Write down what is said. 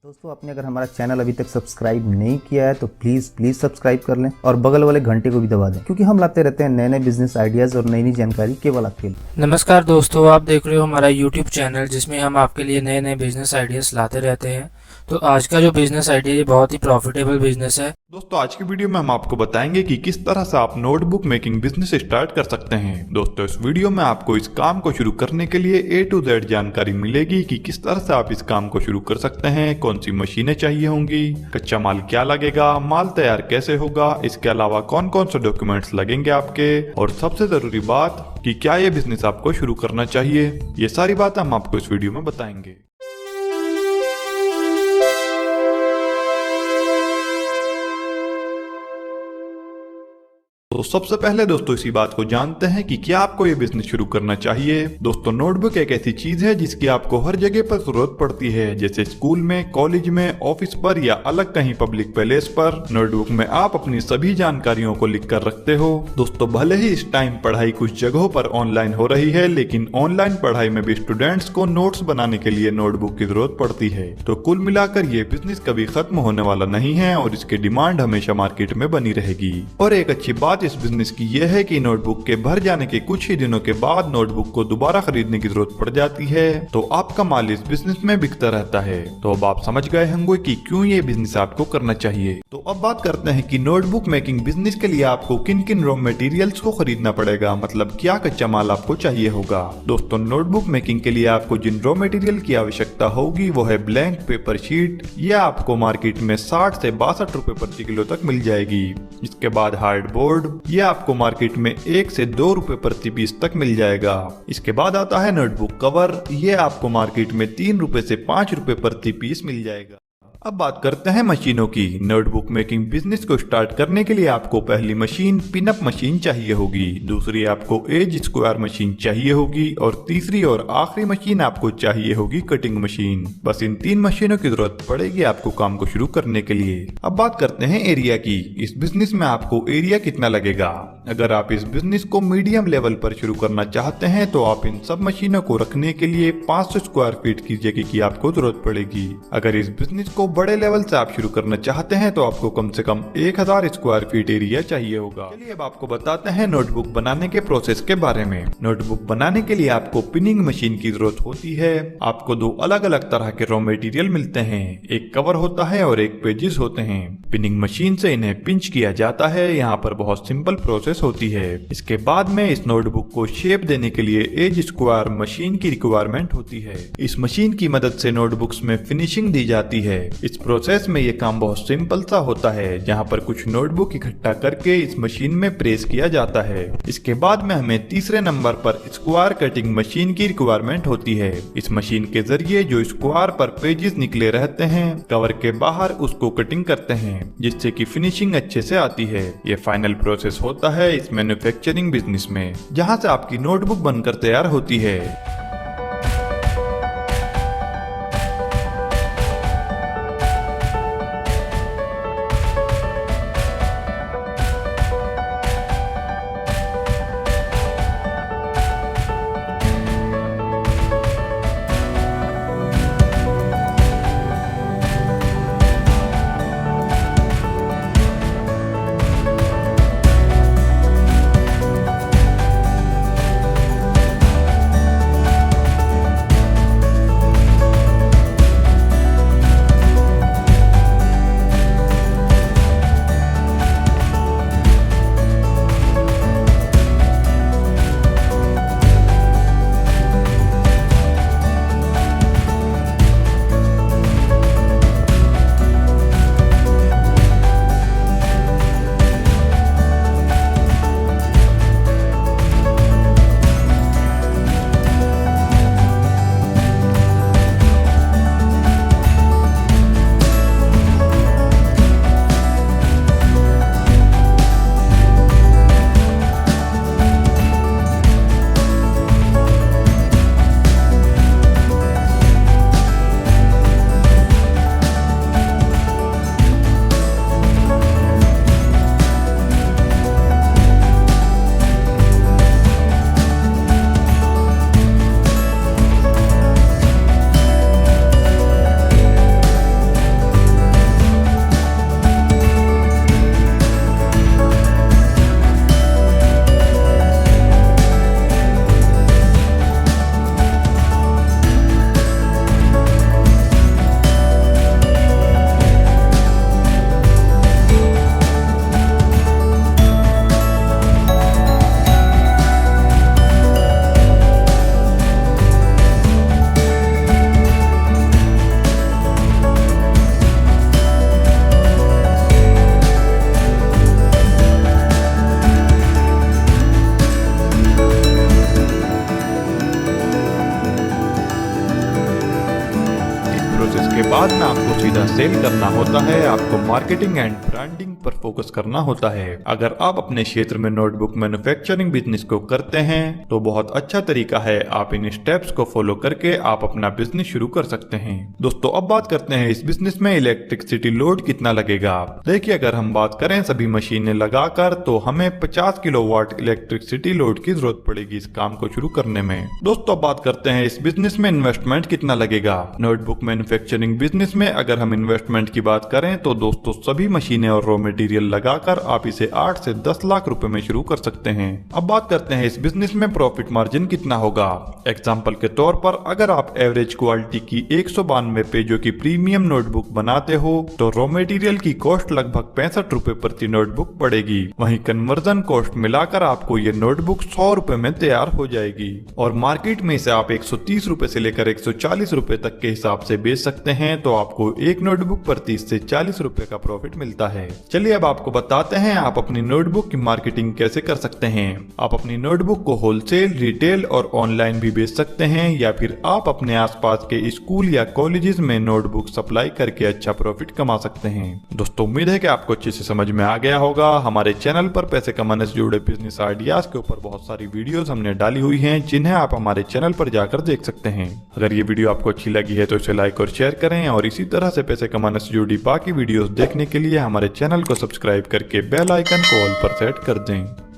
दोस्तों, आपने अगर हमारा चैनल अभी तक सब्सक्राइब नहीं किया है तो प्लीज सब्सक्राइब कर लें और बगल वाले घंटे को भी दबा दें, क्योंकि हम लाते रहते हैं नए नए बिजनेस आइडियाज और नई नई जानकारी केवल आपके लिए। नमस्कार दोस्तों, आप देख रहे हो हमारा यूट्यूब चैनल जिसमें हम आपके लिए नए नए बिजनेस आइडियाज़ लाते रहते हैं। तो आज का जो बिजनेस आइडिया है बहुत ही प्रॉफिटेबल बिजनेस है। दोस्तों, आज की वीडियो में हम आपको बताएंगे कि किस तरह से आप नोटबुक मेकिंग बिजनेस स्टार्ट कर सकते हैं। दोस्तों, इस वीडियो में आपको इस काम को शुरू करने के लिए A to Z जानकारी मिलेगी कि किस तरह से आप इस काम को शुरू कर सकते हैं, कौन सी मशीनें चाहिए होंगी, कच्चा माल क्या लगेगा, माल तैयार कैसे होगा, इसके अलावा कौन कौन से डॉक्यूमेंट्स लगेंगे आपके, और सबसे जरूरी बात कि क्या ये बिजनेस आपको शुरू करना चाहिए। ये सारी बातें हम आपको इस वीडियो में बताएंगे। तो सबसे पहले दोस्तों इसी बात को जानते हैं कि क्या आपको ये बिजनेस शुरू करना चाहिए। दोस्तों, नोटबुक एक ऐसी चीज है जिसकी आपको हर जगह पर जरूरत पड़ती है, जैसे स्कूल में, कॉलेज में, ऑफिस पर या अलग कहीं पब्लिक प्लेस पर। नोटबुक में आप अपनी सभी जानकारियों को लिख कर रखते हो। दोस्तों, भले ही इस टाइम पढ़ाई कुछ जगहों पर ऑनलाइन हो रही है, लेकिन ऑनलाइन पढ़ाई में भी स्टूडेंट्स को नोट्स बनाने के लिए नोटबुक की जरूरत पड़ती है। तो कुल मिलाकर ये बिजनेस कभी खत्म होने वाला नहीं है और इसकी डिमांड हमेशा मार्केट में बनी रहेगी। और एक अच्छी बात इस बिजनेस की यह है कि नोटबुक के भर जाने के कुछ ही दिनों के बाद नोटबुक को दोबारा खरीदने की जरूरत पड़ जाती है, तो आपका माल इस बिजनेस में बिकता रहता है। तो अब आप समझ गए होंगे कि क्यों ये बिजनेस आपको करना चाहिए। तो अब बात करते हैं कि नोटबुक मेकिंग बिजनेस के लिए आपको किन किन रॉ मटेरियल्स को खरीदना पड़ेगा, मतलब क्या कच्चा माल आपको चाहिए होगा। दोस्तों, नोटबुक मेकिंग के लिए आपको जिन रॉ मटेरियल की आवश्यकता होगी वो है ब्लैंक पेपर शीट। यह आपको मार्केट में 60 से 62 रुपए प्रति किलो तक मिल जाएगी। इसके बाद हार्ड बोर्ड, यह आपको मार्केट में 1 से 2 रुपए प्रति पीस तक मिल जाएगा। इसके बाद आता है नोटबुक कवर, यह आपको मार्केट में 3 रुपए से 5 रुपए प्रति पीस मिल जाएगा। अब बात करते हैं मशीनों की। नोटबुक मेकिंग बिजनेस को स्टार्ट करने के लिए आपको पहली मशीन पिनअप मशीन चाहिए होगी, दूसरी आपको एज स्क्वायर मशीन चाहिए होगी और तीसरी और आखिरी मशीन आपको चाहिए होगी कटिंग मशीन। बस इन 3 मशीनों की जरूरत पड़ेगी आपको काम को शुरू करने के लिए। अब बात करते हैं एरिया की। इस बिजनेस में आपको एरिया कितना लगेगा। अगर आप इस बिजनेस को मीडियम लेवल पर शुरू करना चाहते हैं तो आप इन सब मशीनों को रखने के लिए 500 स्क्वायर फीट की जगह की आपको जरूरत पड़ेगी। अगर इस बिजनेस को बड़े लेवल से आप शुरू करना चाहते हैं तो आपको कम से कम 1000 स्क्वायर फीट एरिया चाहिए होगा। चलिए अब आपको बताते हैं नोटबुक बनाने के प्रोसेस के बारे में। नोटबुक बनाने के लिए आपको पिनिंग मशीन की जरूरत होती है। आपको 2 अलग अलग तरह के रॉ मटेरियल मिलते हैं, एक कवर होता है और एक पेजेस होते हैं। पिनिंग मशीन से इन्हें पिंच किया जाता है। यहाँ पर बहुत सिंपल प्रोसेस होती है। इसके बाद में इस नोटबुक को शेप देने के लिए एज स्क्वायर मशीन की रिक्वायरमेंट होती है। इस मशीन की मदद से नोटबुक्स में फिनिशिंग दी जाती है। इस प्रोसेस में ये काम बहुत सिंपल सा होता है, जहाँ पर कुछ नोटबुक इकट्ठा करके इस मशीन में प्रेस किया जाता है। इसके बाद में हमें तीसरे नंबर पर स्क्वायर कटिंग मशीन की रिक्वायरमेंट होती है। इस मशीन के जरिए जो स्क्वायर पर पेजेस निकले रहते हैं कवर के बाहर, उसको कटिंग करते हैं जिससे कि फिनिशिंग अच्छे से आती है। ये फाइनल प्रोसेस होता है इस मैन्युफैक्चरिंग बिजनेस में, जहाँ से आपकी नोटबुक बनकर तैयार होती है। आपको सीधा सेल करना होता है, आपको मार्केटिंग एंड ब्रांडिंग पर फोकस करना होता है। अगर आप अपने क्षेत्र में नोटबुक मैन्युफैक्चरिंग बिजनेस को करते हैं तो बहुत अच्छा तरीका है, आप इन स्टेप्स को फॉलो करके आप अपना बिजनेस शुरू कर सकते हैं। दोस्तों अब बात करते हैं इस बिजनेस में इलेक्ट्रिसिटी लोड कितना लगेगा। देखिए अगर हम बात करें सभी मशीनें लगाकर तो हमें 50 किलोवाट इलेक्ट्रिसिटी लोड की जरूरत पड़ेगी इस काम को शुरू करने में। दोस्तों अब बात करते हैं इस बिजनेस में इन्वेस्टमेंट कितना लगेगा। नोटबुक मैन्युफैक्चरिंग बिजनेस में अगर हम इन्वेस्टमेंट की बात करें तो दोस्तों सभी मशीनें और रॉ मटेरियल लगाकर आप इसे 8 से 10 लाख रुपए में शुरू कर सकते हैं। अब बात करते हैं इस बिजनेस में प्रॉफिट मार्जिन कितना होगा। एग्जांपल के तौर पर अगर आप एवरेज क्वालिटी की 192 पेजों की प्रीमियम नोटबुक बनाते हो तो रॉ मटेरियल की कॉस्ट लगभग 65 रुपए प्रति नोटबुक पड़ेगी। वहीं कन्वर्जन कॉस्ट मिलाकर आपको ये नोटबुक 100 रुपए में तैयार हो जाएगी और मार्केट में इसे आप 130 रुपए से लेकर 140 रुपए तक के हिसाब से बेच सकते हैं तो आपको एक नोटबुक पर 30 से 40 रुपए का प्रॉफिट मिलता है। चलिए अब आपको बताते हैं आप अपनी नोटबुक की मार्केटिंग कैसे कर सकते हैं। आप अपनी नोटबुक को होलसेल, रिटेल और ऑनलाइन भी बेच सकते हैं या फिर आप अपने आसपास के स्कूल या कॉलेजेस में नोटबुक सप्लाई करके अच्छा प्रॉफिट कमा सकते हैं। दोस्तों उम्मीद है कि आपको अच्छे से समझ में आ गया होगा। हमारे चैनल पर पैसे कमाने से जुड़े बिजनेस आइडियाज के ऊपर बहुत सारी वीडियोस हमने डाली हुई हैं जिन्हें आप हमारे चैनल पर जाकर देख सकते हैं। अगर ये वीडियो आपको अच्छी लगी है तो इसे लाइक और शेयर करें और इसी तरह से पैसे कमाने से जुड़ी बाकी वीडियोस देखने के लिए हमारे चैनल को सब्सक्राइब करके बेल आइकन को ऑल पर सेट कर दें।